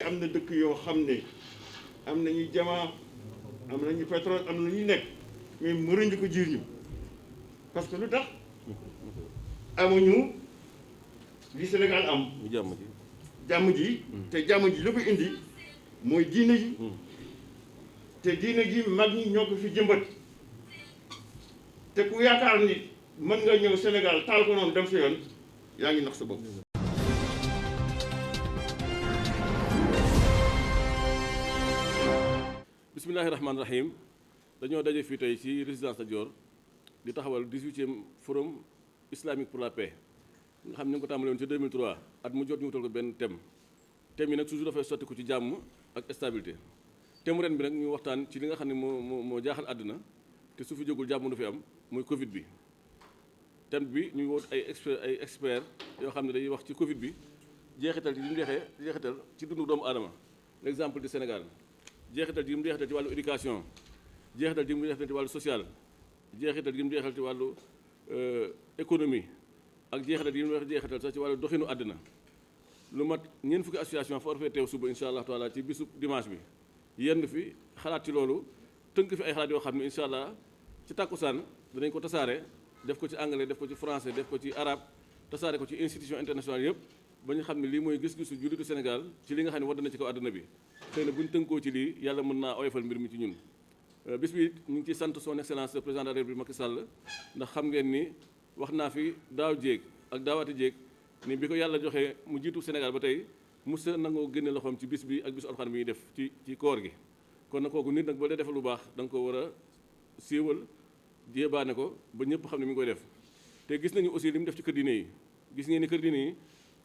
am na dëkk yoo xam ne am nañu jamaa am nañu pétrole am na ñu nekk mais mënuñu ko jiir ñu parce que lu tax amuñu li Sénégal am. jàmm ji te jàmm ji lu ko indi mooy diine ji te diine ji mag ñi ñoo ko fi jëmbat te ku yaakaar ni mën nga ñëw Sénégal taal ko noonu dem sa yoon yaa ngi nax sa bopp. bismillahi rahmaani rahim dañoo daje fii tey ci résidence Lat Dior di taxawal 18e forum islamique pour la paix nga xam ne ñu ngi ko tàmbale woon ci 2003 at mu jot ñu wutal ko benn thème yi nag toujours dafay sotti ko ci jàmm ak stabilité thème ren bi nag ñu waxtaan ci li nga xam ne moo jaaxal àddina te su fi jógul jàmm du fi am muy Covid bi. thème bi ñu wut ay experts yoo xam ne dañuy wax ci Covid bi jeexital ci li mu jeexital ci dundu doomu aadama l'exemple du Sénégal jeexital ci li mu jeexital ci wàllu éducation jeexital ci li mu jeexital ci wàllu social jeexital ci li mu jeexital ci wàllu économie ak jeexital yi mu jeexital sax ci wàllu doxinu àddina lu mat ñeent fukki association fa war fee teew suba incha allah taala ci bisu dimanche bi yenn fi xalaat ci loolu tënk fi ay xalaat yoo xam ne incha allah ci tàkkusaan danañ ko tasaare def ko ci anglais def ko ci français def ko ci arabe tasaare ko ci institution internationale yëpp ba ñu xam ne lii mooy gis-gisu jullitu Sénégal ci li nga xam ne wadd na ci kaw àddina bi xëy na bu ñu tënkoo ci lii yàlla mën naa oyofal mbir mi ci ñun bis bi ñu ngi ciy sant son excellence le président de la République Macky Sall ndax xam ngeen ni wax naa fi daaw jéeg ak daawaati jéeg ni bi ko yàlla joxee mu jiitu Sénégal ba tey musa nangoo génne loxoom ci bis bi ak bisu alxuraan bi ñuy def ci koor gi kon na kooku nit nag boo dee defal lu baax da nga ko war a siiwal jéebaane ko ba ñëpp xam ne mi ngi koy def te gis nañu aussi li mu def ci kër diine yi gis ngeen ni kër diine yi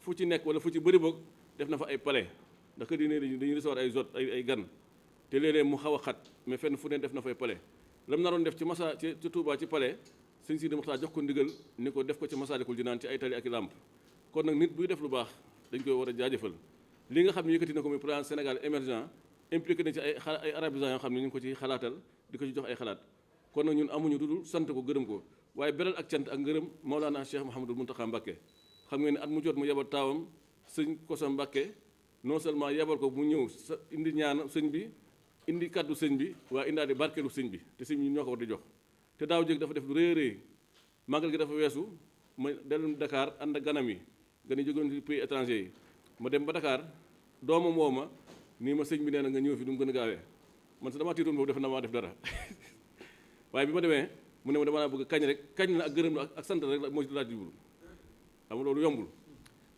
fu ci nekk wala fu ci bëri boog def na fa ay palais ndax kër diine yi dañuy recevoir ay gan te léeg-léeg mu xaw a xat mais fenn fu ne def na fay palais lam naroon def ci masa ci Touba ci palais sëñ Sidi Moxtaar jox ko ndigal ni ko def ko ci Masaalikul Jinaan ci ay tali ak i làmp kon nag nit buy def lu baax dañ koy war a jaajëfal li nga xam ne yëkkati na ko muy plan Sénégal émergent impliqué na ci ay arabisants yoo xam ne ñu ngi ko ci xalaatal di ko ci jox ay xalaat kon nag ñun amuñu dudul sant ko gërëm ko waaye beral ak cant ak ngërëm Maolana Cheikh Mouhamadul Mountakha Mbacké xam ngeen ne at mu jot mu yebal taawam sëñ Koso Mbacké non seulement yebal ko mu ñëw sa indi ñaan sëñ bi indi kaddu sëñ bi waaye indaale barkeelu sëñ bi te sëñ bi ñoo ko war di jox te daaw jéeg dafa def lu rëy rëy màggal gi dafa weesu ma dellu Dakar ànd ak ganam yi gan yi jógoon ci pays étranger yi ma dem ba Dakar doomam woo ma nii ma sëñ bi nee na nga ñëw fi du mu gën a gaawee man sa damaa tiitoon boobu def na maa def dara waaye bi ma demee mu ne ma dama bëgg kañ rek kañ la ak gërëm la ak sant rek la moo ci laaj jublu xam nga loolu yombul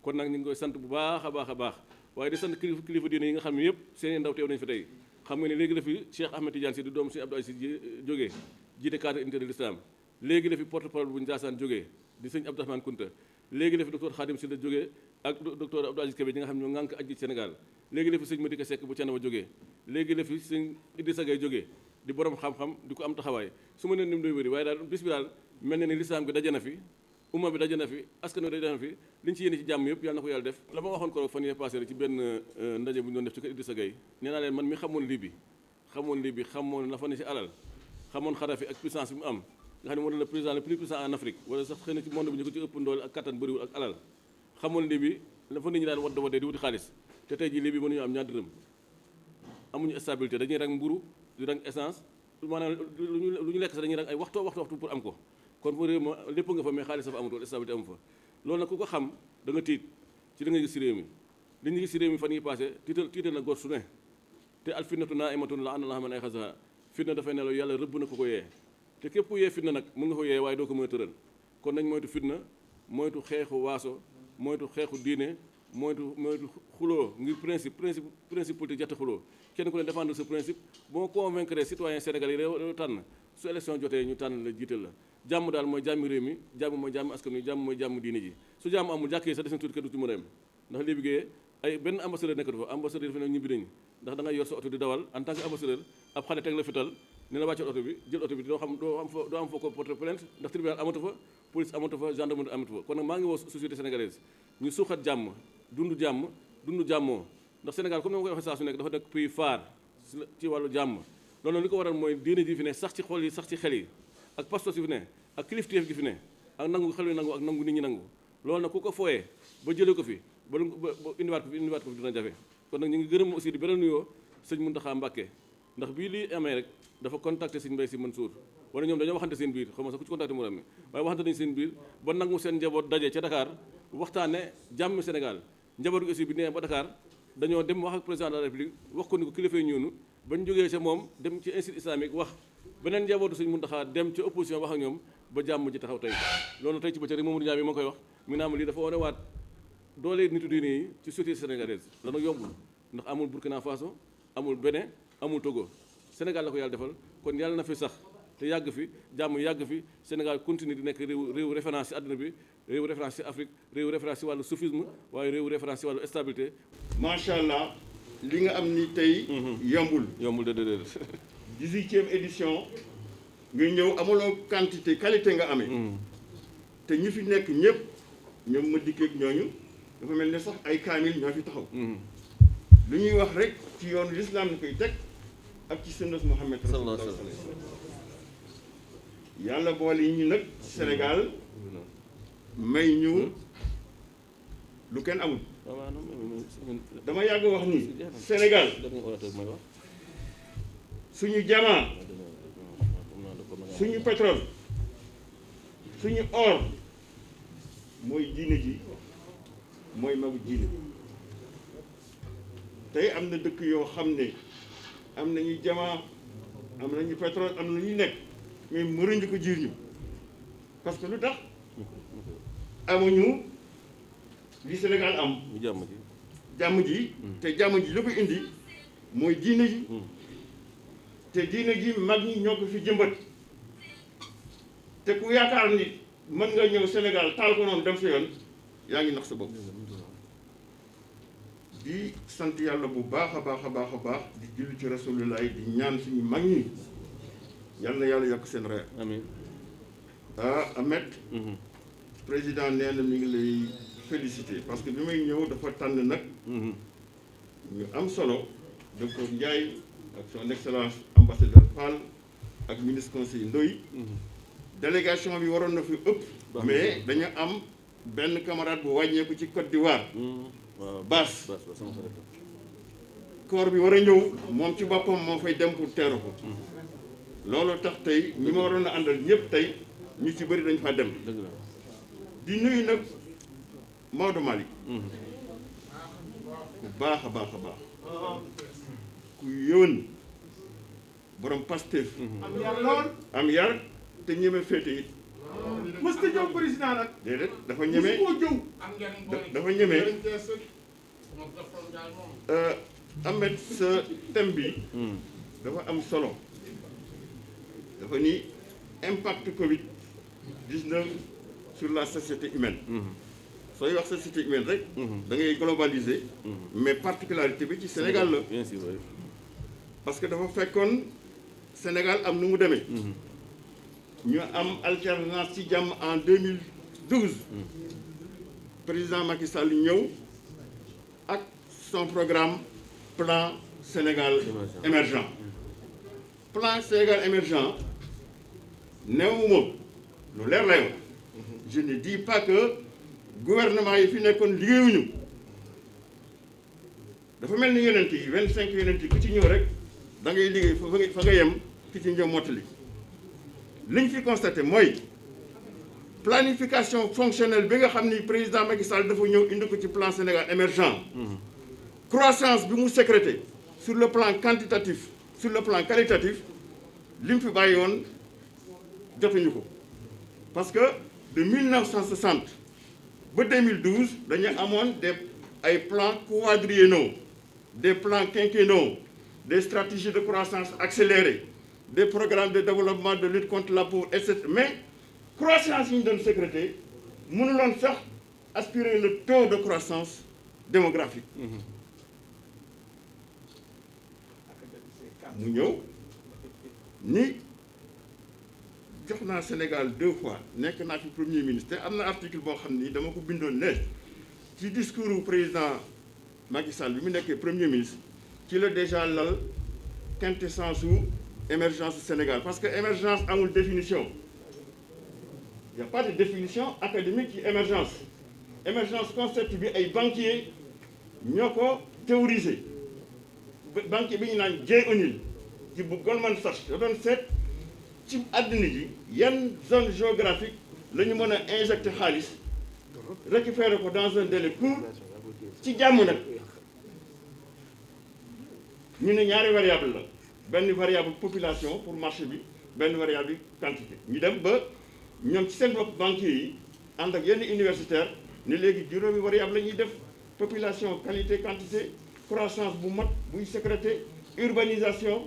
kon nag ñu ngi koy sant bu baax a baax a baax waaye di sant kilifa diine yi nga xam ne yëpp seen ndaw teew nañu fi tey xam nga ne léegi la fi Cheikh Ahmed Tidiane Sy di doomu Serigne Abdou Aziz jógee jiite cadre unité de l'islam léegi la fi porte-parole bu Ndiassane jógee di sëñ Abdourahmane Kounta léegi la fi docteur Khadim Sylla jógee ak docteur Abdou Aziz Kébé ñi nga xam ne ñoo ŋànk aj ji Sénégal léegi la fi sëñ Madické Seck bu Thiénaba jógee léegi la fi sëñ Idrissa Gueye jógee di borom xam-xam di ko am taxawaay su ma nee nim doy wëri waaye daal bis bi daal mel na ni lislaam bi daje na fi umma bi daje na fi askan wi daje na fi liñ ci yéene ci jàmm yëpp yàlla na ko yàlla def la ma waxoon ko fan yee passé ci benn ndaje bu ñu doon def ci kër Idrissa Gueye nee naa leen man mi xamoon Libye xamoon la fa ne ci alal xamoon Kadhafi ak puissance bi mu am nga xam ne moo doon le président le plus puissant en Afrique wala sax xëy na ci monde bi ñu ko ci ëpp ndoole ak kattan bëriwul ak alal xamoon Libye la fa nit ñi daan waddee di wuti xaalis te tey jii Libye mënuñu am ñaar dërëm amuñu stabilité dañuy rang mburu di rang essence maanaam lu ñu lekk sax dañuy rang ay waxtu pour am ko kon bu réew ma lépp nga fa mais xaalis dafa amatul stabilité amu fa loolu nag ku ko xam da nga tiit ci li nga gis ci réew mi li ñu gis ci réew mi fan yi passé tiital na góor su ne te al fitnatu naa'imatun la'ana man ayqazaha fitna dafay nelaw yàlla rëbb na ko yee te képp ku yee fitna nag mu nga ko yee waaye doo ko mën a tëral kon nañ moytu fitna moytu xeexu waaso moytu xeexu diine moytu xuloo ngir principe politique jatte xuloo kenn ku ne défendre ce principe boo convaincre citoyen sénégalais yi réew tànn su élection jotee ñu tànn la jiital la jàmm daal mooy jàmmi réew mi jàmm mooy jàmmi askan wi jàmm mooy jàmm diine ji su jàmm amul jàkkee sax des na tuuti kenn du ci mën a yem ndax li bigéey ay benn ambassadeur nekkatu fa ambassadeur dafa ne ñibbi nañu ndax da ngay yor sa oto di dawal en tant que ambassadeur ab xale teg la fital ne la wàccal oto bi jël oto bi doo am foo ko porter plainte ndax tribunal amatu fa police amatu fa gendarmerie amatu fa kon nag maa ngi woo société sénégalaise ñu suuxat jàmm dund jàmmoo ndax Sénégal comme ni ma koy waxee saa su nekk dafa nekk pays phare ci wàllu jàmm loolu li ko waral mooy diine ji fi ne sax ci xol yi sax ci xel yi ak pastos yi fi ne ak kilifteef gi fi ne ak nangu xel yi nangu ak nangu nit ñi nangu loolu nag ku ko fooyee ba jëlee ko fi ba indiwaat ko fi dina jafe kon nag ñu ngi gërëm aussi di beral nuyoo sëñ Mountakha Mbacké ndax bii lii amee rek dafa contacter sëñ Mbaye Sy Mansour wala ñoom dañoo waxante seen biir xaw ma sax ku ci contacté mu am waaye waxante nañ seen biir ba nangu seen njaboot daje ca Dakar waxtaane jàmm Sénégal njaboot gi aussi bi nee ba Dakar dañoo dem wax ak président de la République wax ko ni ko kilifa yi ñoonu bañ jógee ca moom dem ci institut islamique wax beneen njabootu sëñ Mountakha dem ca opposition wax ak ñoom ba jàmm ji taxaw tey loolu tey ci bëccëg rek Mamadou Ndiaye bi moo koy wax mi naa ma lii dafa wane waat doole nitu diine yi ci société sénégalaise la nag yombul ndax amul Burkina Faso amul Bénin amul Togo Sénégal la ko yàlla defal kon yàlla na fi sax te yàgg fi jàmm yàgg fi Sénégal continue di nekk réew référence ci àdduna bi réew référence ci Afrique réew référence ci wàllu soufisme waaye réew référence ci wàllu stabilité. macha allah li nga am ni tey. yombul de 18e édition nga ñëw amuloo quantité qualité nga amee. te ñi fi nekk ñëpp ñoom ma dikkeeg ñooñu dafa mel ne sax ay kaamil ñoo fi taxaw. lu ñuy wax rek ci yoonu l'islam ni koy teg ak ci sunnas Muhammad sallallahu alayhi wa sallam yàlla boole yi ñu nag Sénégal may ñu lu kenn amul. dama yàgg wax ni Sénégal suñu jamaa suñu pétrole suñu or mooy diine ji mooy magu diine tey am na dëkk yoo xam ne am nañu jamaa am nañu pétrole am na ñu nekk mais mënuñu ko jiir ñu parce que lu tax amuñu li Sénégal am jàmm ji te jàmm ji la ko indi mooy diine ji te diine ji mag ñi ñoo ko fi jëmbat te ku yaakaar ni mën nga ñëw Sénégal taal ko noonu dem sa yoon yaa ngi nax sa bopp di sant yàlla bu baax a baax a baax a baax di julli ci rasulullah di ñaan suñu mag ñi yal na yàlla yokk seen reer amiin Ahmed président nee na mi ngi lay féliciter parce que bi may ñëw dafa tànn nag ñu am solo docteur Ndiaye ak son excellence ambassadeur Fall ak ministre conseiller Ndoye délégation bi waroon na fi ëpp mais dañu am benn camarade bu wàññeeku ci Côte d'Ivoire Bass corps bi war a ñëw moom ci boppam moo fay dem pour teeru ko loolu tax tey ñi ma waroon a àndal ñëpp tey ñu ci bëri dañ fa dem di nuyu nag Maodo Malick ku baax a baax a baax ku yëwan borom Pastef am yar te ñeme féete it mës ta jëw président nag déedéet dafa ñeme dafa ñeme Ahmed sa thème bi dafa am solo dafa ni impact Covid-19 sur la société humaine sooy wax société humaine rek da ngay globaliser mais particularité bi ci Sénégal la bien sûr parce que dafa fekkoon Sénégal am nu mu demee ñu am alternance ci jàmm en 2012 président Macky Sall ñëw ak son programme plan Sénégal émergent plan Sénégal émergent néewuma lu leer lay wax je ne dis pas que gouvernement yi fi nekkoon liggéeyuñu dafa mel ni yonent yi 25 yonent yi ku ci ñëw rek da ngay liggéey fa nga yem ki ci ñëw mottali li ñu fi constaté mooy planification fonctionnelle bi nga xam ni président Macky Sall dafa ñëw indi ko ci plan Sénégal émergent croissance bi mu sécrété sur le plan quantitatif sur le plan qualitatif li mu fi bàyyi woon jotuñu ko parce que de 1960 ba 2012 dañu amoon ay plans quadriennaux des plans quinquennaux des stratégies de croissance accélérées des programmes de développement de lutte contre la pauvreté etc. mais croissance yi ñu doon sécrété mënuloon sax aspirer le taux de croissance démographique mu ñëw ni jox naa Sénégal 2 fois nekk naa fi premier ministre am na article boo xam ni dama ko bindoon ne ci discours du président Macky Sall bi mu nekkee premier ministre ci la déjà lal quintessence su émergence du Sénégal parce que émergence amul définition il n'y a pas de définition académique ci émergence concept bi ay banquiers ñoo ko théorisé banque bi ñu naan Jay O'Neill ci bu Goldman Sachs da doon seet ci àddina ji yan zone géographique la ñu mën a injecté xaalis récupérer ko dans un délai court ci jàmm nag ñu ne ñaari variable la benn variable population pour marché bi benn variable bi quantité ñu dem ba ñoom ci seen bopp banquiers yi ànd ak yenn universitaire ne léegi juróomi variable la ñuy def population qualité quantité croissance bu mat buy sécrété urbanisation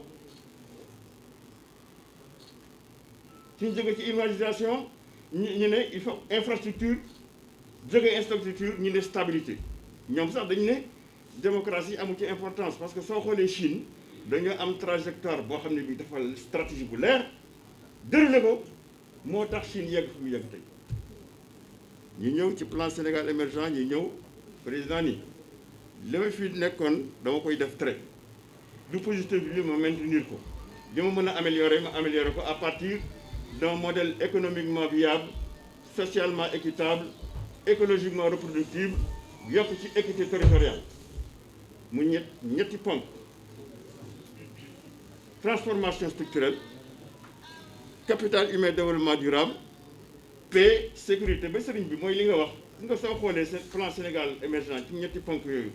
suñ jóge ci urbanisation ñu ne il faut infrastructure jóge infrastructure ñu ne stabilité ñoom sax dañu ne démocratie amu ci importance parce que soo xoolee Chine dañoo am trajectoire boo xam ne bi dafa stratégie bu leer déroulé ko moo tax Chine yegg fu mu yegg tey ñu ñëw ci plan Sénégal émergent ñu ñëw président ni li ma fi nekkoon dama koy def trait du positif bi li ma maintenir ko li ma mën a améliorer ma améliorer ko à partir d'un modèle économiquement viable socialement équitable écologiquement reproductible yokk ci équité territoriale mu ñetti ponk transformation structurelle capital humain développement durable paix sécurité ba sëriñ bi mooy li nga wax nga soo xoolee seen plan Sénégal émergent ci ñetti ponk yooyu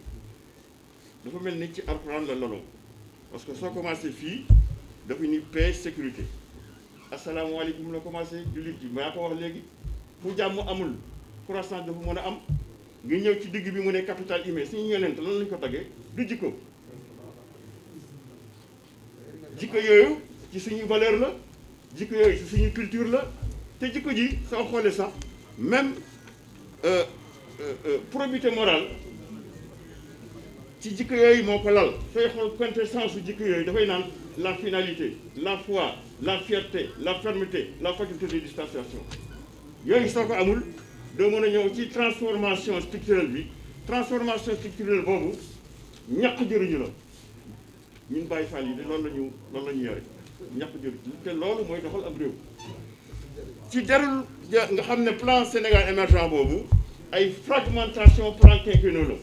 dafa mel ni ci Alxuraan la lolo parce que soo commencé fii dafa ni paix sécurité asalaamaaleykum la commencé jullit ji maa ko wax léegi fu jàmm amul croissance dafa mën a am nga ñëw ci digg bi mu ne capital humain suñu yonent lan lañ ko taggee du jikko jikko yooyu ci suñu valeur la jikko yooyu ci suñu culture la te jikko ji soo xoolee sax même probité morale ci jikko yooyu moo ko lal sooy xool quintessence su jikko yooyu dafay naan la finalité la foi la fierté la fermeté la faculté de distanciation yooyu soo ko amul doo mën a ñëw ci transformation structurelle bi transformation structurelle boobu ñàkk jëriñu la ñun Baye Fall yi de loolu la ñu yore ñàkk jëriñu te loolu mooy doxal am réew ci jarul nga xam ne plan Sénégal émergent boobu ay fragmentation plan quinquennal la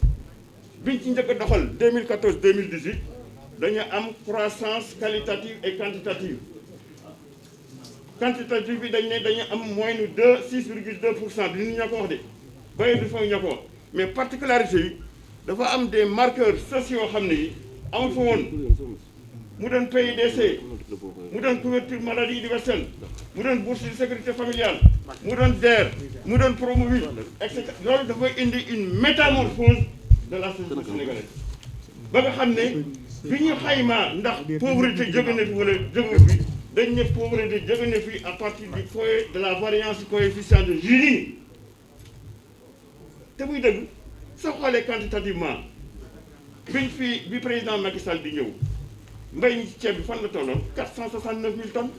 biñ ci njëkk a doxal 2014 2018 dañu am croissance qualitative et quantitative quantitative bi dañ ne dañu am moins de 6,2% bi nit ñoo ko wax de baye du fa ñoo ko wax mais particularité yi dafa am des marqueurs sociaux yoo xam ne yi amul fa woon mu doon PIDC mu doon couverture maladie universelle mu doon bourse de sécurité familiale mu doon DER mu doon Promoville et cetera loolu dafay indi une métamorphose de la société sénégalaise ba nga xam ne bi ñu xaymaa ndax pauvreté jóge na fi wala jóge fi dañ ne pauvreté jóge na fi à partir du foyer de la variance coefficient de Gini te muy dëgg soo xoolee quantitativement bi président Macky Sall di ñëw mbay mi ci ceeb bi fan la tolloon 469 000 tonnes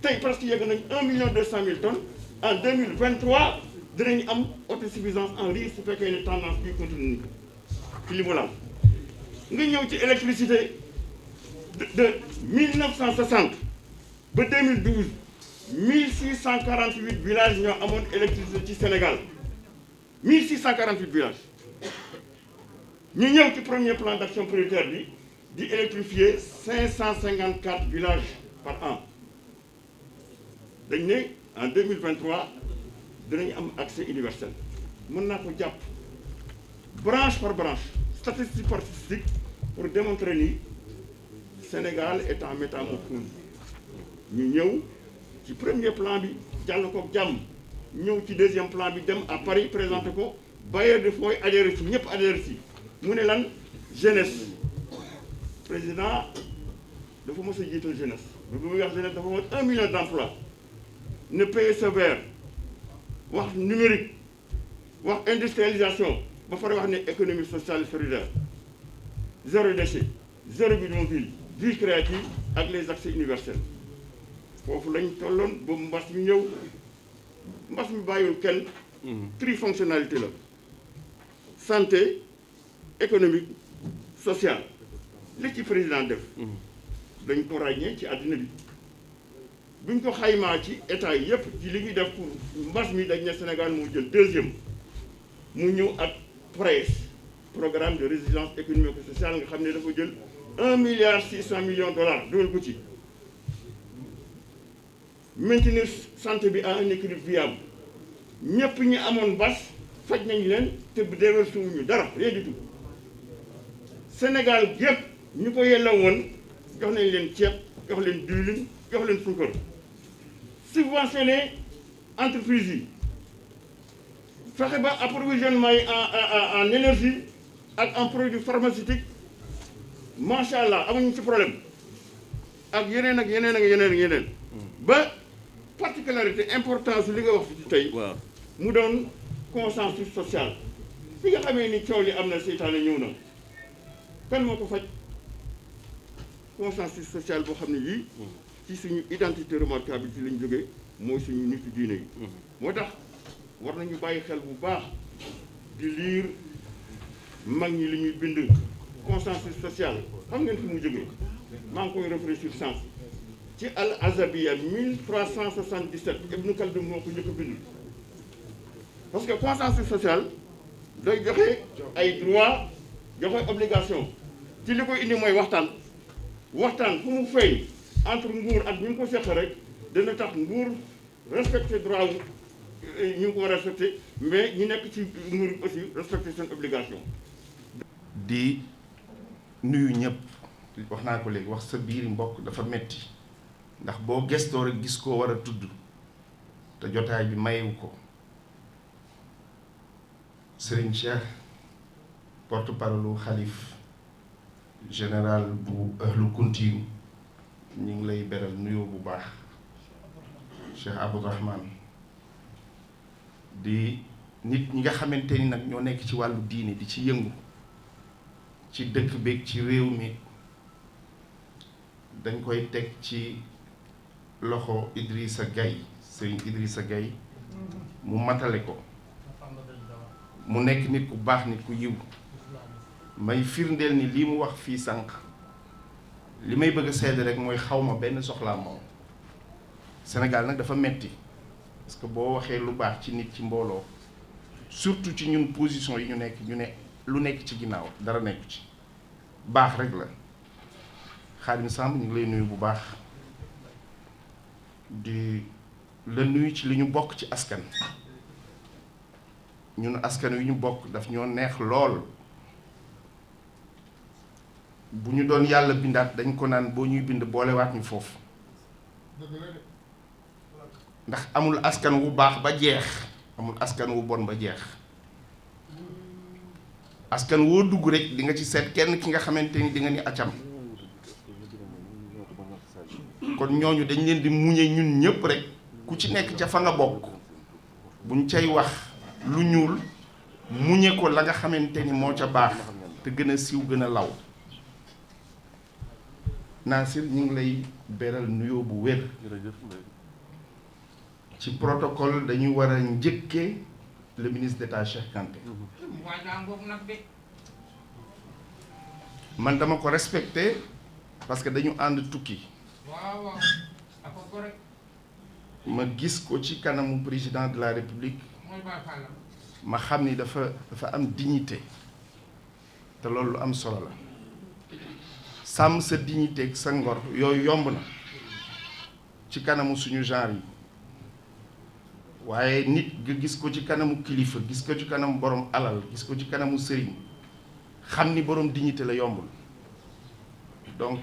tey presque yegg nañ 1 200 000 tonnes en 2023 dinañ am autosuffisance en riz su fekkee ne tendance bi continue ci li mu laal nga ñëw ci électricité de 1960 ba 2012 1648 villages ñoo amoon électricité ci Sénégal 1648 villages ñu ñëw ci premier plan d'action prioritaire bi di électrifier 554 villages par an dañ ne en 2023 dinañ am accès universel mën naa ko jàpp branche par branche statistique par statistique pour démontrer ni Sénégal est en métamorphose ñu ñëw ci premier plan bi jàll ko jàmm ñëw ci deuxième plan bi dem à Paris présenté ko bailleurs de fonds adhéré ci ñëpp adhéré ci mu ne lan jeunesse président dafa mos a jiital jeunesse bu muy wax jeunesse dafa mot 1 million d'emplois ne PSE vert wax numérique wax industrialisation ba pare wax ne économie sociale solidaire zéro déchet zéro bidonville vie créative ak les accès universels foofu lañ tolloon ba mbas mi ñëw mbas mi bàyyiwul kenn trifonctionnalité la santé économique sociale li ci président def dañ ko ràññee ci àddina bi buñ ko xaymaa ci état yi yépp ci li ñuy def pour mbas mi dañ ne Sénégal moo jël deuxième mu ñëw ak presse programme de résilience économique et sociale nga xam ne dafa jël 1,6 milliard dugal ko ci maintenir santé bi à un équilibre viable ñëpp ñi amoon bas faj nañ leen te déversuwuñu dara rien du tout Sénégal gépp ñu ko yelloo woon jox nañ leen ceeb jox leen diwlin jox leen suukar subventionné entreprise yi fexe ba approvisionnement yi en énergie ak en produits pharmaceutiques macha allah amuñu ci problème ak yeneen ak yeneen ak yeneen ak yeneen ba particularité importance li nga wax ci tey waaw mu doon consensus social bi nga xamee ni coow li am na seytaane ñëw na kan moo ko faj consensus social boo xam ne yii ci suñu identité remarquable ci lañ jógee mooy suñu nitu diine yi moo tax war nañu bàyyi xel bu baax di liir mag ñi li ñuy bind consensus social xam ngeen fi mu jógee maa ngi koy réfléchir sànq ci al azabiya 1377 Ibn Khaldun moo ko njëkk a bind parce que consensus social day joxe ay droit joxe obligation ci li koy indi mooy waxtaan fu mu feeñ entre nguur ak ñu ngi ko seq rek dana tax nguur respecter droit ñu ngi ko war a respecter mais ñi nekk ci nguur aussi respecter seen obligation. di nuyu ñëpp wax naa ko léegi wax sa biir mbokk dafa metti ndax boo gestoo rek gis koo war a tudd te jotaay bi mayewu ko Serigne Cheikh porte-parole xalif général bu Ahlu Kunti ñu ngi lay beral nuyoo bu baax Cheikh Abdourahmane di nit ñi nga xamante ni nag ñoo nekk ci wàllu diine di ci yëngu ci dëkk beeg ci réew mi dañ koy teg ci loxo Idrissa Gaye Serigne Idrissa Gaye mu matale ko mu nekk nit ku baax nit ku yiw may firndeel ni lii mu wax fii sànq li may bëgg a seede rek mooy xawma benn soxlaa moom Sénégal nag dafa metti parce que boo waxee lu baax ci nit ci mbooloo surtout ci ñun position yi ñu nekk ñu ne lu nekk ci ginnaaw dara nekku ci baax rek la Khadim Samb ñu ngi lay nuyu bu baax di la nuyu ci li ñu bokk ci askan ñun askan wi ñu bokk daf ñoo neex lool bu ñu doon yàlla bindaat dañ ko naan boo ñuy bind boolewaat ñu foofu ndax amul askan wu baax ba jeex amul askan wu bon ba jeex askan woo dugg rek di nga ci seet kenn ki nga xamante ni di nga ni acam kon ñooñu dañ leen di muñe ñun ñëpp rek ku ci nekk ca fa nga bokk buñ cay wax lu ñuul muñe ko la nga xamante ni moo ca baax te gën a siiw gën a law Nasir ñu ngi lay beral nuyoo bu wér ci protocole dañu war a njëkkee le ministre d'État Cheikh Kanté man dama ko respecté parce que dañu ànd tukki ma gis ko ci kanamu président de la République ma xam ni dafa am dignité te loolu lu am solo la sàmm sa dignité ak sa ngor yooyu yomb na ci kanamu suñu genre yi waaye nit nga gis ko ci kanamu kilifa gis ko ci kanamu borom alal gis ko ci kanamu sëriñ xam ni borom dignité la yombul donc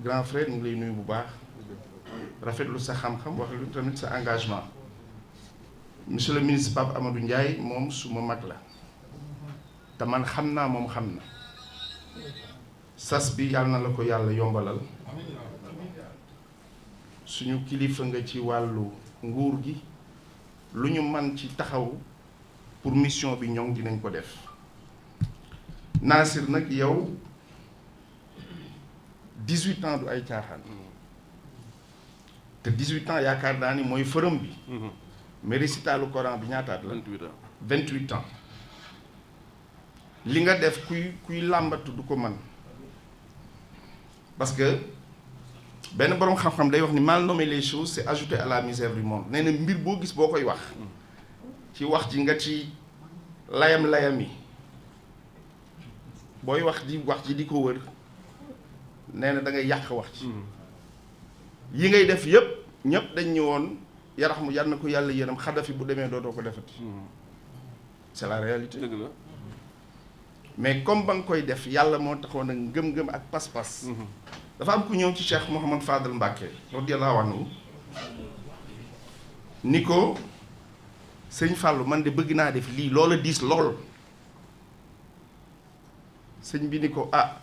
grand frère ñu ngi lay nuyu bu baax rafetlu sa xam-xam wax lu tamit sa engagement monsieur le ministre Pape Amadou Ndiaye moom suma mag la te man xam naa moom xam na sas bi yàlla na la ko yàlla yombalal suñu kilifa nga ci wàllu nguur gi lu ñu man ci taxaw pour mission bi ñoŋ dinañ ko def Nasir nag yow 18 ans du ay caaxaan te 18 ans yaakaar naa ni mooy fërëm bi mais récitalu Coran bi ñaataat la 28 ans li nga def kuy làmbatu du ko man parce que benn boroom xam-xam day wax ni mal nommer les choses c'est ajouter à la misère du monde nee na mbir boo gis boo koy wax ci wax ji nga ci layam-layam yi booy wax ji di ko wër nee na da ngay yàq wax ci yi ngay def yëpp ñëpp dañ ñëwoon yarax mu yal na ko yàlla yërëm Xadafi bu demee dootoo ko defati c'est la réalité. dëgg la. mais comme ba nga koy def yàlla moo taxoon nag ngëm-ngëm ak pas-pas. dafa am ku ñëw ci Cheikh Mouhamad Fadel Mbacké radiyallahu anhu ni ko sëñ Fallou man de bëgg naa def lii loola diis lool sëñ bi ni ko ah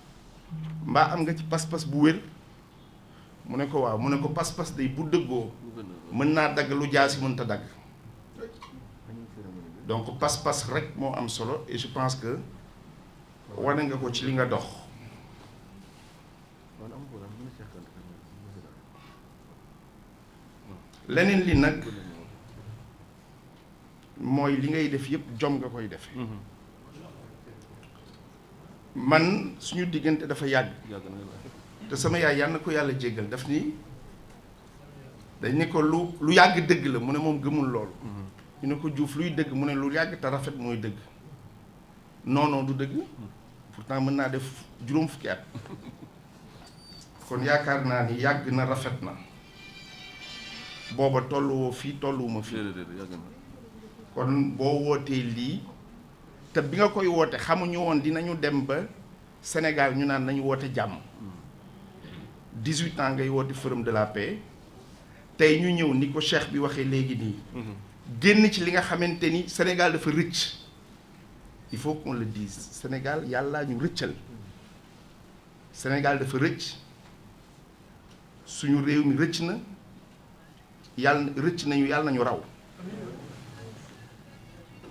mbaa am nga ci pas-pas bu wér mu ne ko waaw mu ne ko pas-pas day bu dëggoo mën naa dagg lu jaasi mënta dagg donc pas-pas rek moo am solo et je pense que wane nga ko ci li nga dox leneen li nag mooy li ngay def yëpp jom nga koy defe man suñu diggante dafa yàgg te sama yaay yal na ko yàlla jéggal daf ni dañ ne ko lu yàgg dëgg la mu ne moom gëmul loolu ñu ne ko Juuf luy dëgg mu ne lu yàgg te rafet mooy dëgg non du dëgg pourtant mën naa def juróom fukki at kon yaakaar naa ni yàgg na rafet na booba tolluwoo fii tolluwuma fii kon boo wootee lii te bi nga koy woote xamuñu woon dinañu dem ba Sénégal ñu naan nañu woote jàmm 18 ans ngay woote Forum de la Paix tey ñu ñëw ni ko cheikh bi waxee léegi nii génn ci li nga xamante ni Sénégal dafa rëcc il faut qu'on le dise Sénégal yàlla ñu rëccal Sénégal dafa rëcc suñu réew mi rëcc na yàlla rëcc nañu yàlla nañu raw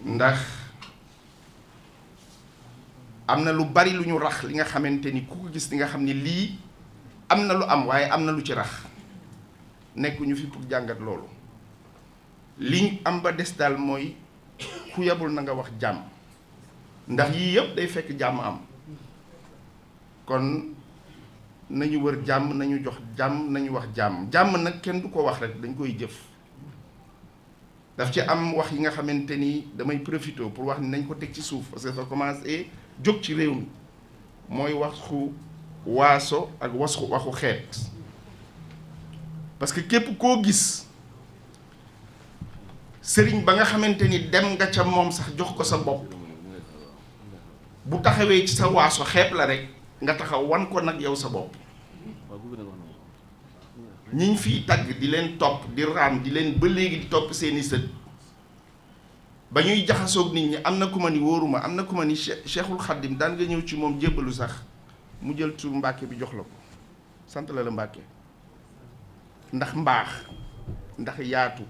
ndax am na lu bari lu ñu rax li nga xamante ni ku ko gis li nga xam ni lii am na lu am waaye am na lu ci rax nekkuñu fi pour jàngat loolu liñ am ba des daal mooy ku yebul na nga wax jàmm ndax yii yëpp day fekk jàmm am kon nañu wër jàmm nañu jox jàmm nañu wax jàmm jàmm nag kenn du ko wax rek dañ koy jëf daf ci am wax yi nga xamante ni damay profité pour wax ni nañ ko teg ci suuf parce que ça commencé jóg ci réew mi mooy waxu waaso ak waxu xeet parce que képp koo gis sëriñ ba nga xamante ni dem nga ca moom sax jox ko sa bopp bu taxawee ci sa waaso xeeb la rek nga taxaw wan ko nag yow sa bopp ñiñ fiy tagg di leen topp di raam di leen ba léegi di topp seeni sët ba ñuy jaxasoog nit ñi am na ku ma ni wóoruma am na ku ma ni Cheikhul Khadim daan nga ñëw ci moom jébbalu sax mu jël tur Mbàkke bi jox la ko sant la Mbàkke ndax mbaax ndax yaatu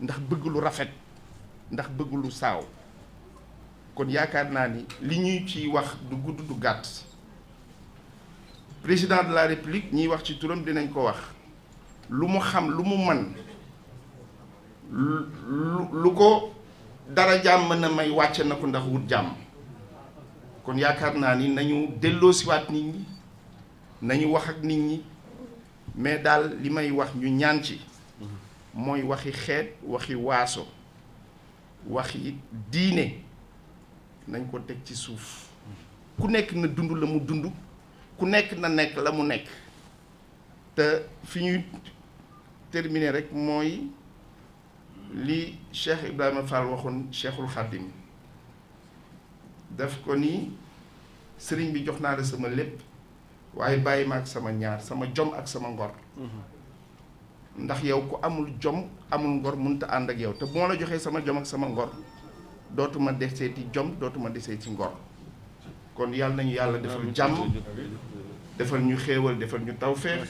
ndax bëgg lu rafet ndax bëgg lu saaw kon yaakaar naa ni li ñuy ciy wax du gudd du gàtt président de la république ñiy wax ci turam dinañ ko wax lu mu xam lu mu man lu ko dara jàmm mën na may wàcce na ko ndax wut jàmm kon yaakaar naa ni nañu delloosiwaat nit ñi nañu wax ak nit ñi mais daal li may wax ñu ñaan ci mooy waxi xeet waxi waaso waxi diine nañ ko teg ci suuf ku nekk na dund la mu dund ku nekk na nekk la mu nekk te fi ñuy terminer rek mooy li Cheikh Ibrahima Fall waxoon Cheikhul Khadim daf ko ni sëriñ bi jox naa la sama lépp waaye bàyyi ma ak sama ñaar sama jom ak sama ngor ndax yow ku amul jom amul ngor mënta ànd ak yow te bu ma la joxee sama jom ak sama ngor dootuma deseeti jom dootuma deseeti ngor kon yàlla nañu yàlla defal jàmm defal ñu xéewal defal ñu tawfeex